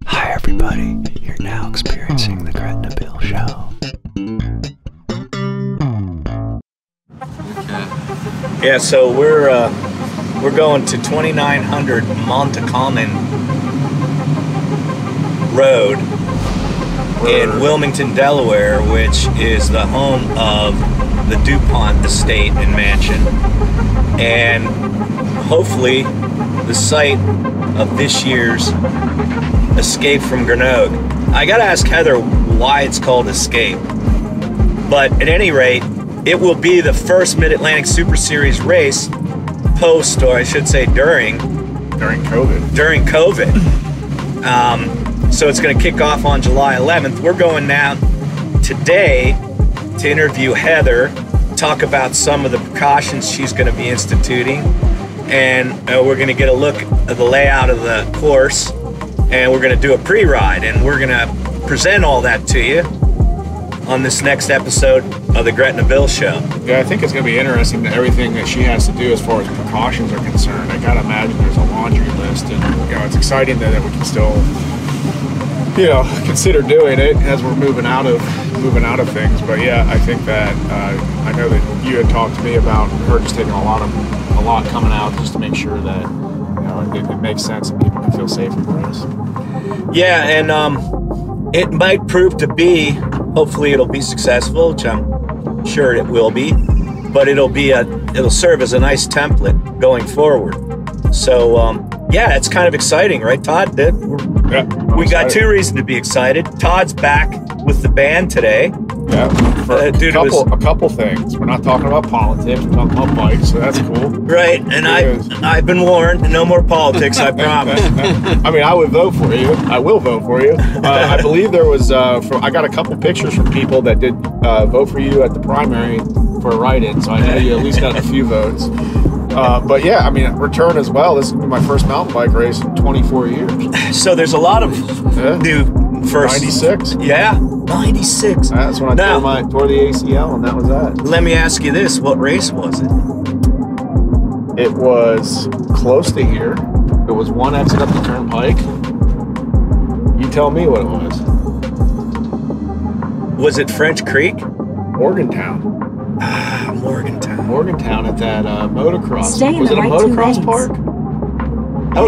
Hi everybody, you're now experiencing the Gretna Bill Show. Yeah, so we're going to 2900 Montecommon Road in Wilmington, Delaware, which is the home of the DuPont estate and mansion, and hopefully the site of this year's Escape from Granogue. I gotta ask Heather why it's called Escape, but at any rate, it will be the first Mid-Atlantic Super Series race post, or I should say during COVID. During COVID. So it's going to kick off on July 11th. We're going now today to interview Heather, talk about some of the precautions she's going to be instituting, and we're going to get a look at the layout of the course, and we're going to do a pre-ride, and we're going to present all that to you on this next episode of the Gretna Bill Show. Yeah, I think it's going to be interesting that everything that she has to do as far as precautions are concerned. I gotta imagine there's a laundry list, and it's exciting that we can still, consider doing it as we're moving out of things. But yeah, I think that I know that you had talked to me about her just taking a lot coming out just to make sure that it makes sense and people can feel safe in the race. Yeah, and it might prove to be. Hopefully it'll be successful, which I'm sure it will be, but it'll serve as a nice template going forward. So yeah, it's kind of exciting, right, Todd? Yeah, we got two reasons to be excited. Todd's back with the band today. Yeah, for a couple things. We're not talking about politics, we're talking about bikes, so that's cool. Right, and I've been warned, no more politics, I promise. I mean, I would vote for you. I will vote for you. I believe there was, I got a couple pictures from people that did vote for you at the primary for a write-in, so I know you at least got a few votes. But yeah, I mean, return as well. This is my first mountain bike race in 24 years. So there's a lot of new first. 96. Yeah, 96. That's when I tore the ACL, and that was that. Let me ask you this: what race was it? It was close to here. It was one exit up the turnpike. You tell me what it was. Was it French Creek? Morgantown. Morgantown at that motocross. Was it a motocross park? That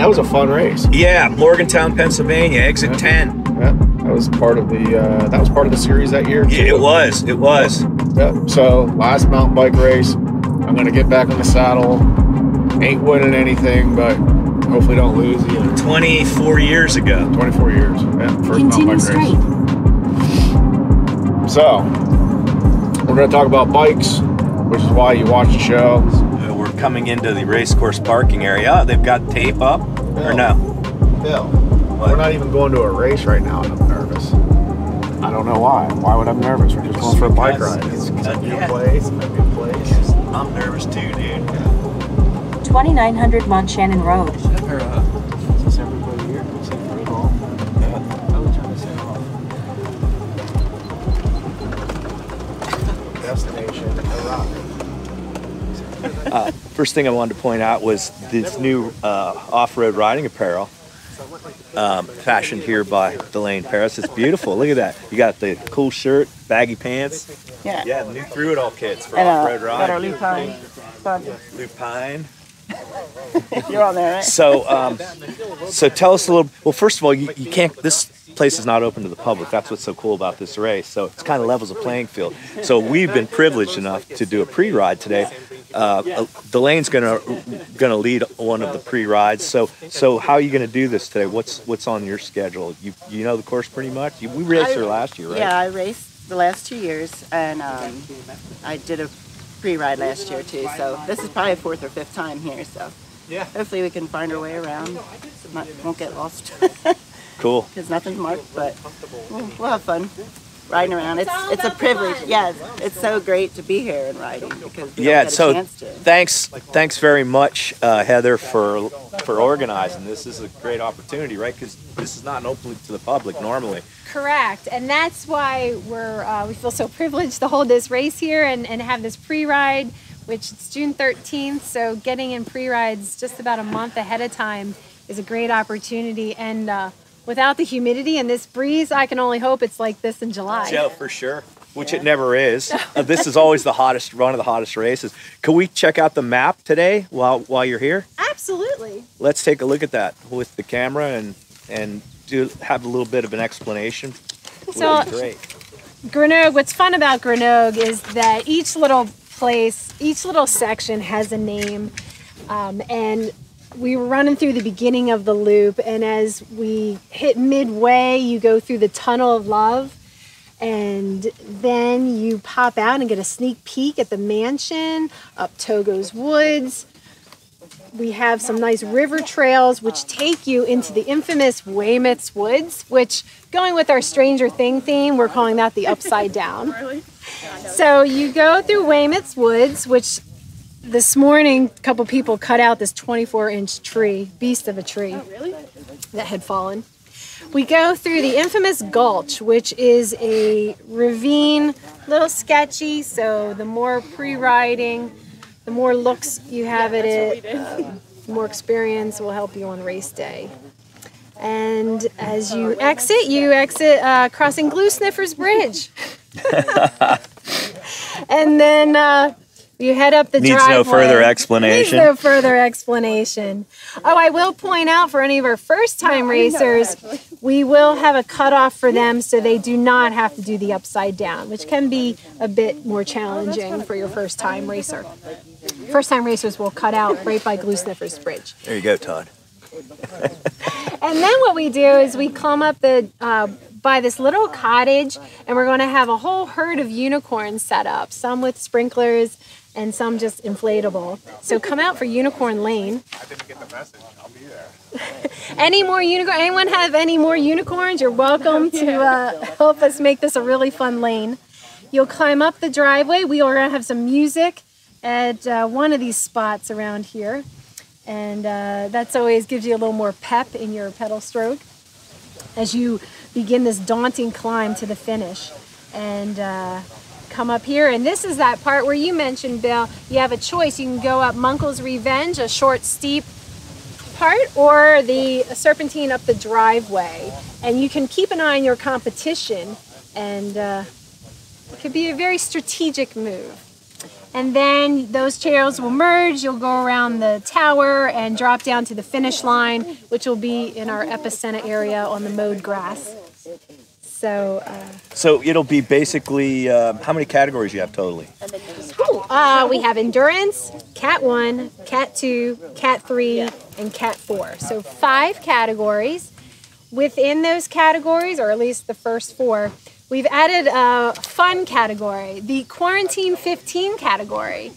was a fun race. Yeah, Morgantown, Pennsylvania, exit 10. Yeah, that was part of the series that year too. Yeah, it was. Yeah. So last mountain bike race, I'm gonna get back on the saddle. Ain't winning anything, but hopefully don't lose either. 24 years ago. 24 years. Yeah, first mountain bike race. So we're going to talk about bikes, which is why you watch the show. We're coming into the race course parking area. They've got tape up, or no? Bill, we're not even going to a race right now, and I'm nervous. I don't know why. Why would I be nervous? We're just going for a bike ride. It's a new place. I'm nervous too, dude. 2900 Mont Shannon Road. Is this everybody here? Is it pretty cool? Yeah. I was trying to say off. Destination Iraq. First thing I wanted to point out was this new off-road riding apparel fashioned here by Delane Paris. It's beautiful. Look at that. You got the cool shirt, baggy pants. Yeah. Yeah, the new Through It All kits for off-road riding. Got our Lupine. Lupine. You're on there, right? So tell us a little. Well, first of all, you can't. This place is not open to the public. That's what's so cool about this race. So it's kind of levels the playing field. So we've been privileged enough to do a pre-ride today. Delane's gonna lead one of the pre-rides. So how are you gonna do this today? What's on your schedule? You know the course pretty much. We raced here last year, right? Yeah, I raced the last 2 years, and I did a pre-ride last year too. So this is probably 4th or 5th time here. So yeah, hopefully we can find our way around. Won't get lost. Cool. Because nothing's marked, but we'll have fun riding around. It's a privilege. Yeah, it's so great to be here and riding because we don't get a chance to. Thanks very much, Heather, for organizing this. This is a great opportunity, right? Because this is not open to the public normally. Correct, and that's why we feel so privileged to hold this race here and have this pre-ride, which is June 13th. So getting in pre-rides just about a month ahead of time is a great opportunity. And without the humidity and this breeze, I can only hope it's like this in July. Yeah, for sure. Which it never is. This is always the hottest, one of the hottest races. Can we check out the map today while you're here? Absolutely. Let's take a look at that with the camera and have a little bit of an explanation. So, Would be great. Granogue, what's fun about Granogue is that each little place, each little section has a name. And we were running through the beginning of the loop, and as we hit midway, you go through the Tunnel of Love, and then you pop out and get a sneak peek at the mansion, up Togo's Woods. We have some nice river trails which take you into the infamous Weymouth's Woods, which, going with our Stranger Thing theme, we're calling that the Upside Down. So you go through Weymouth's Woods, which this morning a couple people cut out this 24-inch tree, beast of a tree, that had fallen. We go through the infamous Gulch, which is a ravine, a little sketchy, so the more pre-riding, the more looks you have at it, the more experience will help you on race day. And as you exit crossing Glue Sniffer's Bridge. And then you head up the driveway. Needs no further explanation. Needs no further explanation. Oh, I will point out for any of our first-time racers, we will have a cutoff for them so they do not have to do the upside down, which can be a bit more challenging for your first-time racer. First-time racers will cut out right by Glue Sniffer's Bridge. There you go, Todd. And then what we do is we come up by this little cottage, and we're going to have a whole herd of unicorns set up, some with sprinklers and some just inflatable. So come out for Unicorn Lane. I didn't get the message. I'll be there. Anyone have any more unicorns? You're welcome to help us make this a really fun lane. You'll climb up the driveway. We are going to have some music at one of these spots around here. And that's always gives you a little more pep in your pedal stroke as you begin this daunting climb to the finish. And come up here, and this is that part where you mentioned, Bill, you have a choice. You can go up Munkle's Revenge, a short, steep part, or the serpentine up the driveway. And you can keep an eye on your competition, and it could be a very strategic move. And then those trails will merge. You'll go around the tower and drop down to the finish line, which will be in our epicenter area on the mowed grass. So it'll be basically, how many categories you have totally? We have Endurance, Cat 1, Cat 2, Cat 3, and Cat 4. So 5 categories. Within those categories, or at least the first 4, we've added a fun category, the Quarantine 15 category.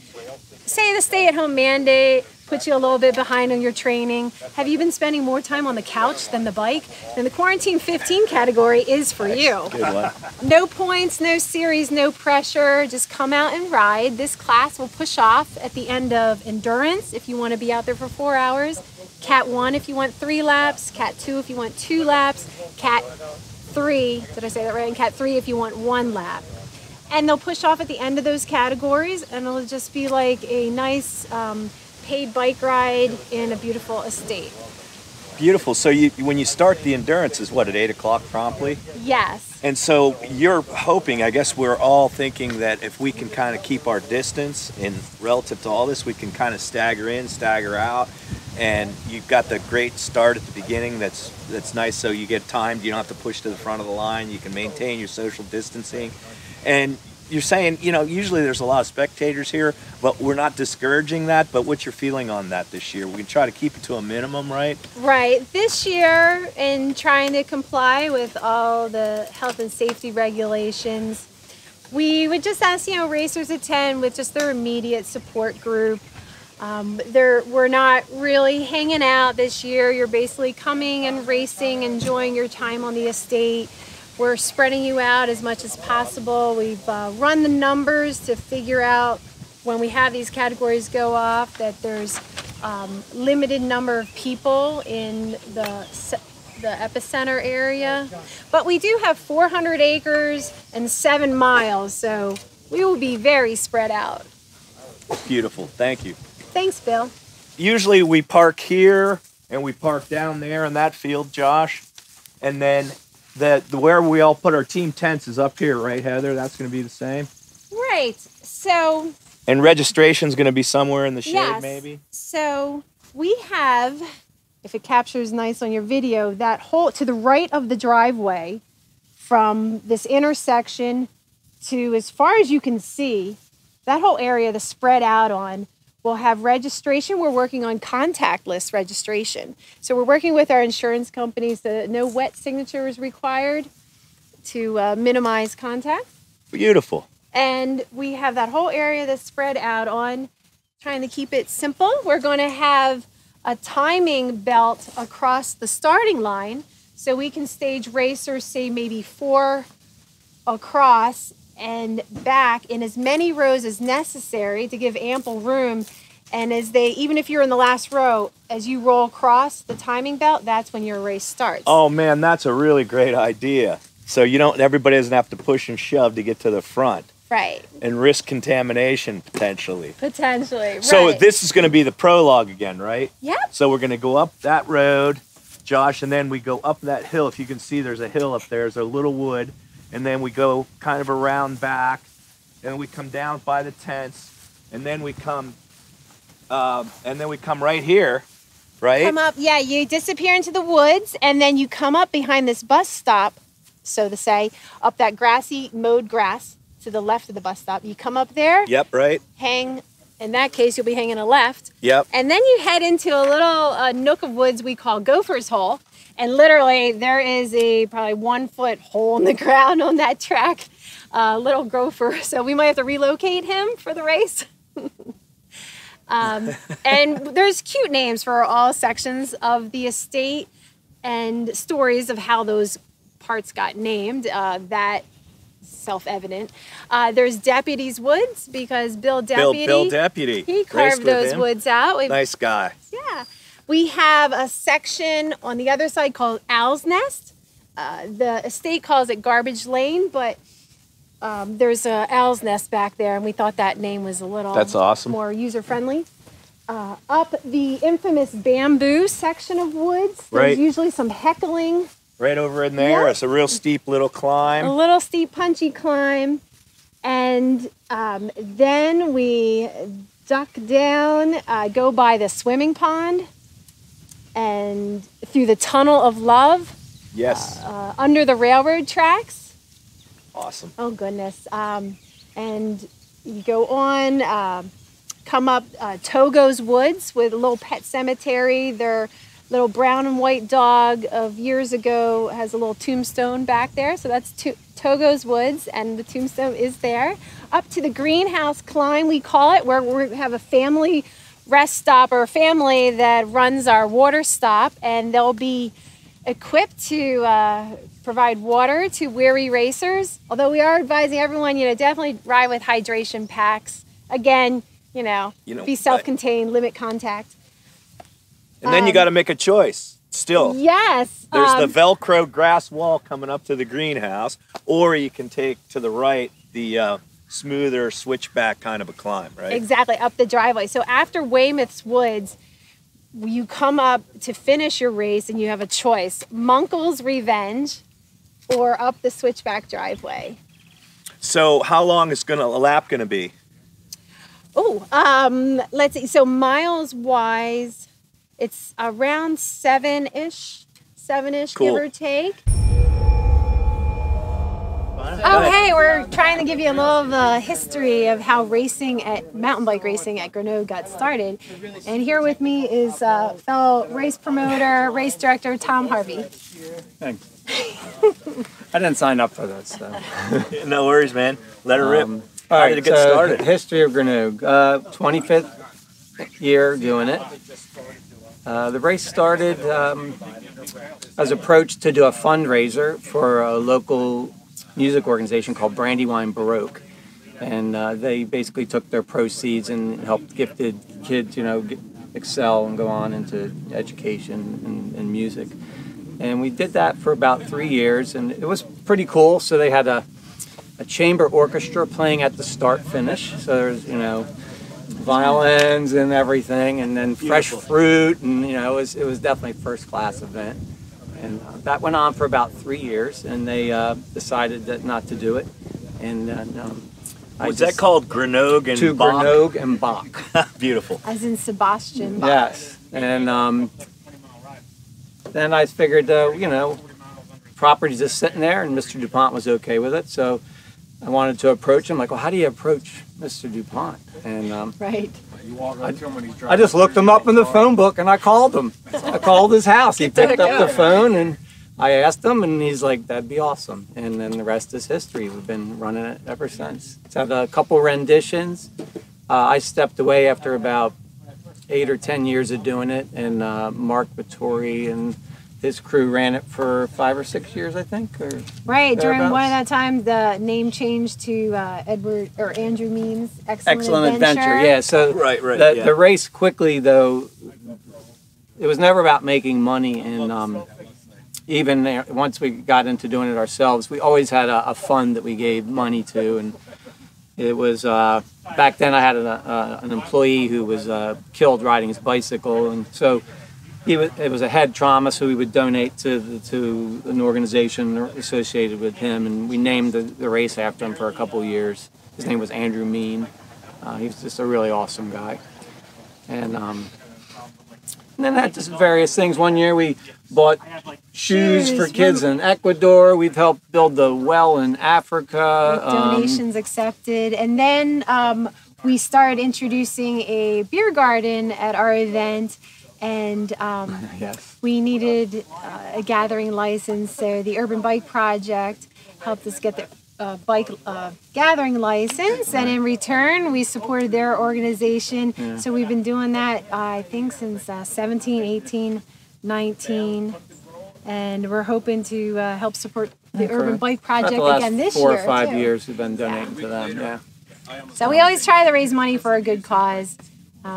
Say the stay-at-home mandate puts you a little bit behind on your training. Have you been spending more time on the couch than the bike? Then the Quarantine 15 category is for you. Good one. No points, no series, no pressure. Just come out and ride. This class will push off at the end of Endurance if you want to be out there for 4 hours. Cat 1 if you want 3 laps. Cat 2 if you want 2 laps. Cat 3, did I say that right? And Cat 3 if you want 1 lap. And they'll push off at the end of those categories, and it'll just be like a nice paid bike ride in a beautiful estate. Beautiful. So when you start the Endurance is what, at 8 o'clock promptly? Yes. And so you're hoping, I guess we're all thinking that if we can kind of keep our distance in relative to all this, we can kind of stagger in, stagger out. And you've got the great start at the beginning that's nice, so you get timed. You don't have to push to the front of the line. You can maintain your social distancing. And you're saying, you know, usually there's a lot of spectators here, but we're not discouraging that. But what's your feeling on that this year? We can try to keep it to a minimum, right? Right. This year, in trying to comply with all the health and safety regulations, we would just ask, you know, racers attend with just their immediate support group. We're not really hanging out this year. You're basically coming and racing, enjoying your time on the estate. We're spreading you out as much as possible. We've run the numbers to figure out when we have these categories go off that there's limited number of people in the epicenter area. But we do have 400 acres and 7 miles, so we will be very spread out. Beautiful. Thank you. Thanks, Bill. Usually we park here and we park down there in that field, Josh. And then where we all put our team tents is up here, right, Heather? That's going to be the same? Right. So... And registration's going to be somewhere in the shade, yes. maybe? So we have, if it captures nice on your video, that whole, to the right of the driveway, from this intersection to as far as you can see, that whole area that's spread out on will have registration. We're working on contactless registration. So we're working with our insurance companies so no wet signature is required to minimize contact. Beautiful. And we have that whole area that's spread out on, trying to keep it simple. We're going to have a timing belt across the starting line so we can stage racers, say maybe 4 across and back in as many rows as necessary to give ample room. And as they, even if you're in the last row, as you roll across the timing belt, that's when your race starts. Oh man, that's a really great idea. So everybody doesn't have to push and shove to get to the front. Right. And risk contamination, potentially. Potentially, right. So this is going to be the prologue again, right? Yep. So we're going to go up that road, Josh, and then we go up that hill. If you can see, there's a hill up there. There's a little wood. And then we go kind of around back. And we come down by the tents. And then we come right here, right? Come up, yeah, you disappear into the woods, and then you come up behind this bus stop, so to say, up that grassy mowed grass to the left of the bus stop. You come up there. Yep, right. Hang, in that case, you'll be hanging a left. Yep. And then you head into a little nook of woods we call Gopher's Hole. And literally, there is a probably 1 foot hole in the ground on that track. Little gopher. So we might have to relocate him for the race. And there's cute names for all sections of the estate and stories of how those parts got named. That self-evident. There's Deputy's Woods because Bill Deputy. He carved those woods out. Nice guy. Yeah. We have a section on the other side called Owl's Nest. The estate calls it Garbage Lane, but there's a Owl's Nest back there, and we thought that name was a little That's awesome. more user-friendly. Up the infamous bamboo section of woods, there's usually some heckling. Right over in there. Yep. It's a real steep little climb. A little steep, punchy climb. And then we duck down, go by the swimming pond, and through the Tunnel of Love. Yes. Under the railroad tracks. Awesome. Oh, goodness. And you go on, come up Togo's Woods with a little pet cemetery. Their little brown and white dog of years ago has a little tombstone back there. So that's Togo's Woods, and the tombstone is there. Up to the greenhouse climb, we call it, where we have a family rest stop, or a family that runs our water stop, and they'll be equipped to provide water to weary racers. Although we are advising everyone, definitely ride with hydration packs. Again, be self-contained, limit contact. And then you got to make a choice. Still. Yes. There's the Velcro grass wall coming up to the greenhouse, or you can take to the right the smoother switchback kind of a climb, right? Exactly, up the driveway. So after Weymouth's Woods, you come up to finish your race, and you have a choice: Munkle's Revenge, or up the switchback driveway. So how long is a lap gonna be? Oh, let's see. So miles wise, it's around seven-ish, cool. Give or take. Oh, hey, we're trying to give you a little of the history of how mountain bike racing at Granogue got started. And here with me is fellow race promoter, race director, Tom Harvey. Thanks. I didn't sign up for this, so. No worries, man. Let her rip. How did it get started? History of Granogue. 25th year doing it. The race started as an approach to do a fundraiser for a local music organization called Brandywine Baroque. And they basically took their proceeds and helped gifted kids, excel and go on into education and music. And we did that for about 3 years, and it was pretty cool. So they had a chamber orchestra playing at the start finish. So there's, violins and everything, and then fresh fruit, and you know, it was definitely a first class event. And that went on for about 3 years, and they decided that not to do it. And was that called Granogue and to Bach? Granogue and Bach. Beautiful. As in Sebastian Bach. Yes, and then I figured, you know, property's just sitting there, and Mr. DuPont was okay with it, so I wanted to approach him. Like, well, how do you approach Mr. DuPont? And Right. I just looked him up in the phone book, and I called him. I called his house. He picked up the phone, and I asked him, and he's like, that'd be awesome. And then the rest is history. We've been running it ever since. It's had a couple renditions. I stepped away after about 8 or 10 years of doing it, and Mark Vittori and his crew ran it for 5 or 6 years, I think. Or Right, during thereabouts. one of that time, the name changed to Andrew Means Excellent Adventure. Yeah, so Right, the race quickly, though, it was never about making money, and even once we got into doing it ourselves, we always had a fund that we gave money to, and it was back then I had an employee who was killed riding his bicycle, and so it was a head trauma, so we would donate to an organization associated with him, and we named the race after him for a couple of years. His name was Andrew Mean. He was just a really awesome guy. And then had just various things. One year we bought shoes for kids in Ecuador. We've helped build the well in Africa. Donations accepted. And then we started introducing a beer garden at our event. And Yes. we needed a gathering license, so the Urban Bike Project helped us get the bike gathering license, and in return we supported their organization. Yeah. So we've been doing that, I think, since 17, 18, 19, and we're hoping to help support the Urban Bike Project About the last again this 4 year. or 5 too. years we've been donating to them. Yeah. So we always try to raise money for a good cause.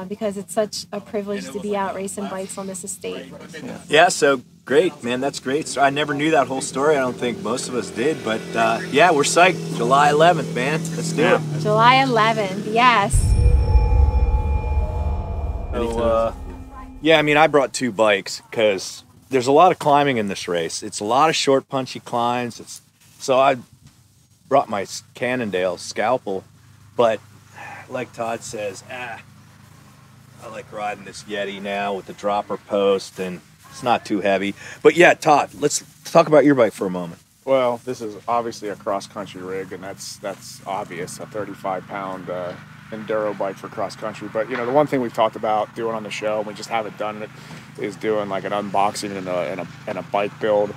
Because it's such a privilege to be out racing bikes on this estate. Yeah, so great, man. That's great. So I never knew that whole story. I don't think most of us did, but yeah, we're psyched. July 11th, man. Let's do it. July 11th, yes. So, yeah, I mean, I brought 2 bikes because there's a lot of climbing in this race. It's a lot of short, punchy climbs. So I brought my Cannondale Scalpel, but like Todd says, I like riding this Yeti now with the dropper post, and it's not too heavy. But yeah, Todd, let's talk about your bike for a moment. Well, this is obviously a cross-country rig, and that's obvious, a 35-pound enduro bike for cross-country. But, you know, the one thing we've talked about doing on the show, and we just haven't done it, is doing like an unboxing and a bike build.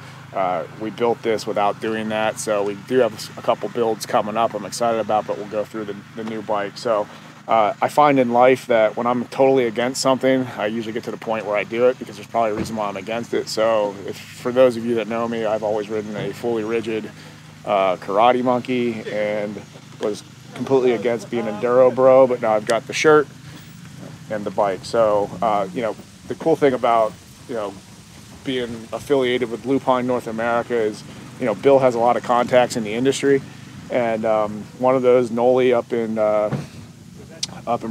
We built this without doing that, so we do have a couple builds coming up I'm excited about, but we'll go through the new bike. So I find in life that when I'm totally against something, I usually get to the point where I do it because there's probably a reason why I'm against it. So for those of you that know me, I've always ridden a fully rigid karate monkey and was completely against being enduro bro, but now I've got the shirt and the bike. So, you know, the cool thing about, you know, being affiliated with Lupine North America is, you know, Bill has a lot of contacts in the industry, and one of those, Noli up in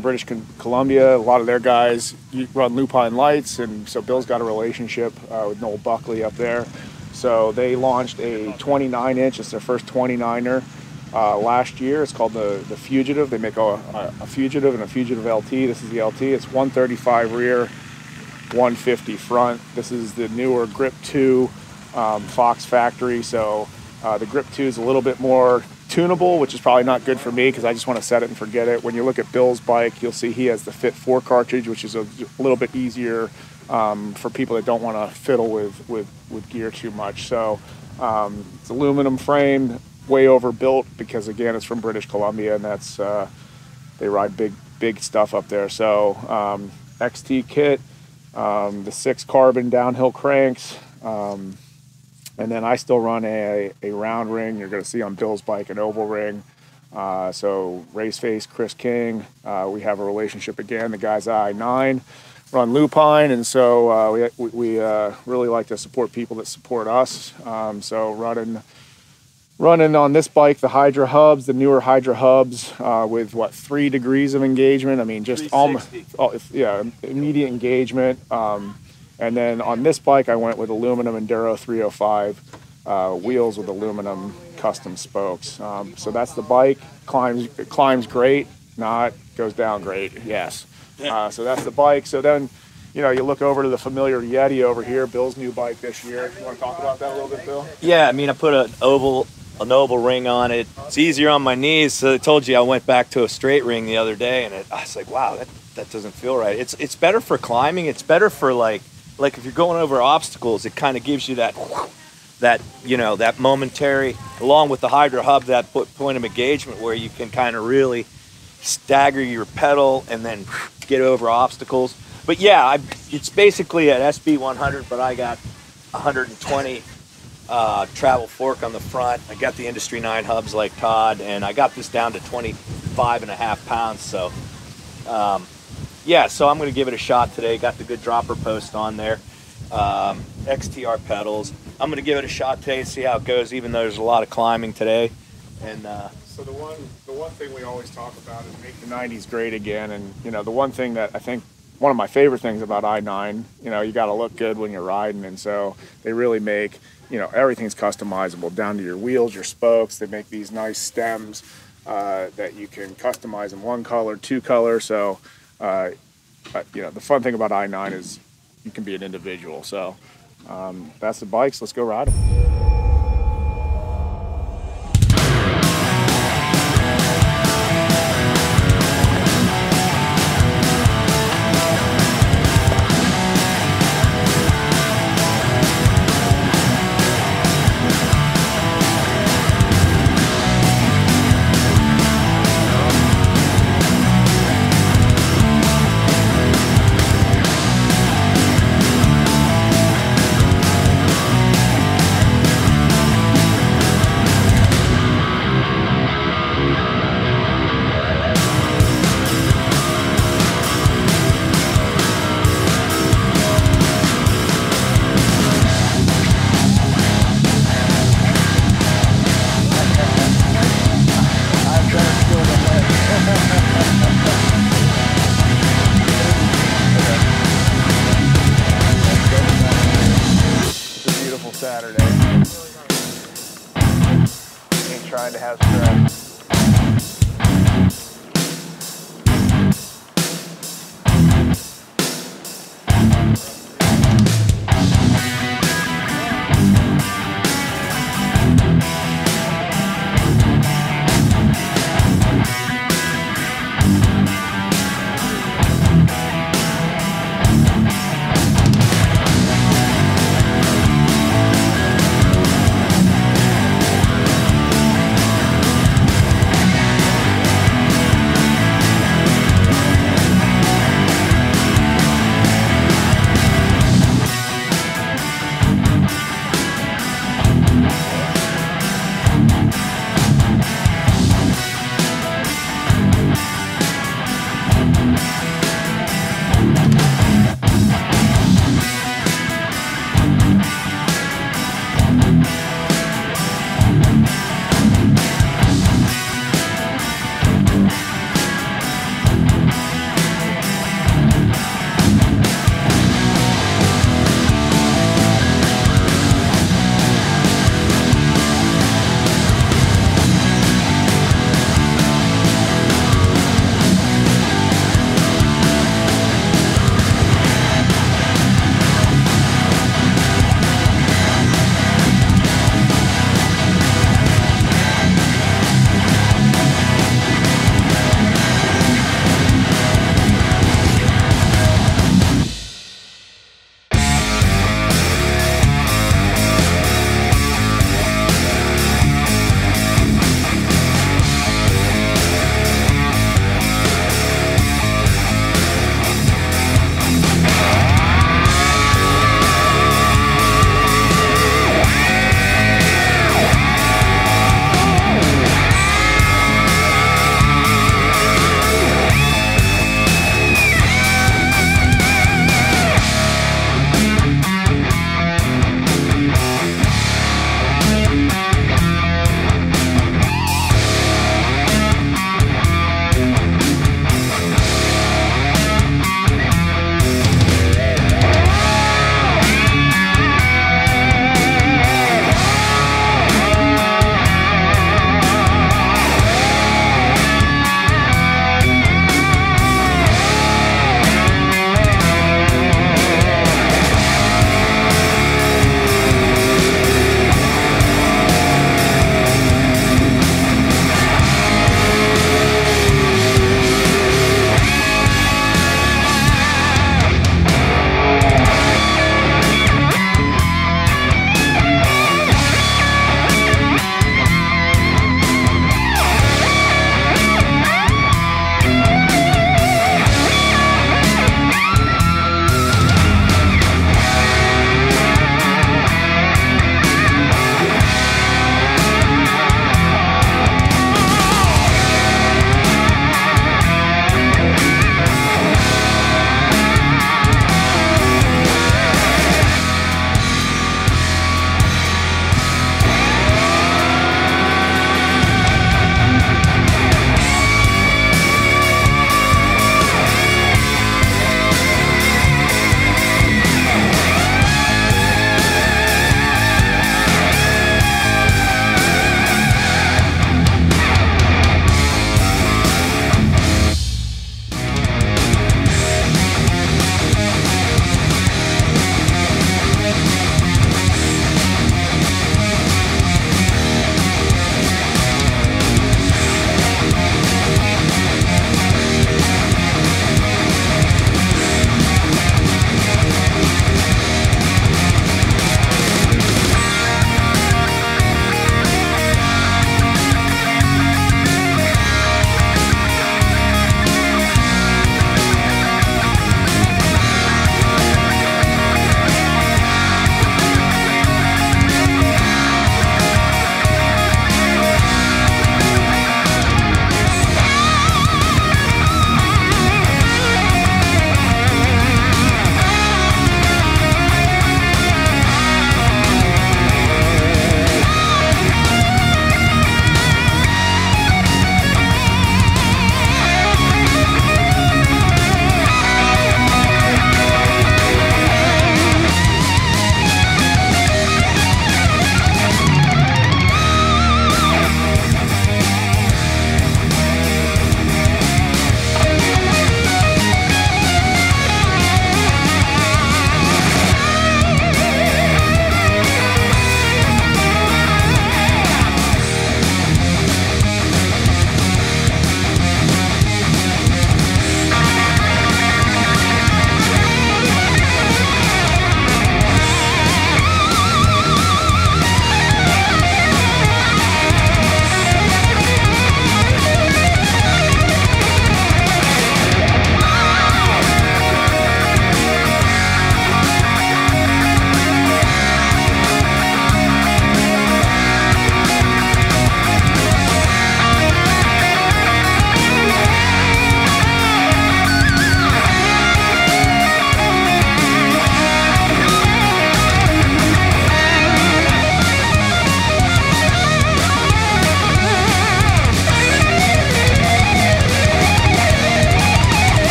British Columbia, a lot of their guys run Lupine lights, and so Bill's got a relationship with Noel Buckley up there. So they launched a 29-inch, it's their first 29er last year. It's called the Fugitive. They make a Fugitive and a Fugitive LT. This is the LT. It's 135 rear, 150 front. This is the newer Grip 2 Fox factory. So the Grip 2 is a little bit more tunable, which is probably not good for me because I just want to set it and forget it. When you look at Bill's bike, you'll see he has the Fit 4 cartridge, which is a little bit easier for people that don't want to fiddle with gear too much. So it's aluminum framed, way overbuilt because again it's from British Columbia, and that's they ride big stuff up there. So XT kit, the 6 carbon downhill cranks, and then I still run a round ring. You're going to see on Bill's bike an oval ring. So Raceface, Chris King, we have a relationship again. The guys at I-9 run Lupine, and so we really like to support people that support us. So running running on this bike the Hydra hubs, the newer Hydra hubs, with what, 3 degrees of engagement. I mean, just almost, yeah, immediate engagement. And then on this bike, I went with aluminum Enduro 305 wheels with aluminum custom spokes. So that's the bike. It climbs great, not goes down great. Yes. So that's the bike. So then, you know, you look over to the familiar Yeti over here, Bill's new bike this year. You want to talk about that a little bit, Bill? Yeah, I mean, I put an oval ring on it. It's easier on my knees. So I told you I went back to a straight ring the other day, and I was like, wow, that doesn't feel right. It's better for climbing. It's better for like if you're going over obstacles. It kind of gives you that you know, that momentary, along with the Hydra hub, that point of engagement where you can kind of really stagger your pedal and then get over obstacles. But yeah, it's basically an SB 100, but I got 120 travel fork on the front. I got the Industry 9 hubs like Todd, and I got this down to 25.5 pounds. So yeah, so I'm going to give it a shot today. Got the good dropper post on there. XTR pedals. I'm going to give it a shot today and see how it goes, even though there's a lot of climbing today. And so the one thing we always talk about is make the 90s great again. And you know, the one thing that I think, one of my favorite things about I-9, you know, you got to look good when you're riding, and so they really make, you know, everything's customizable down to your wheels, your spokes. They make these nice stems that you can customize in 1 color, 2 color. So, you know, the fun thing about I-9 is you can be an individual. So that's the bikes. Let's go ride them. Saturday. Ain't trying to have stress.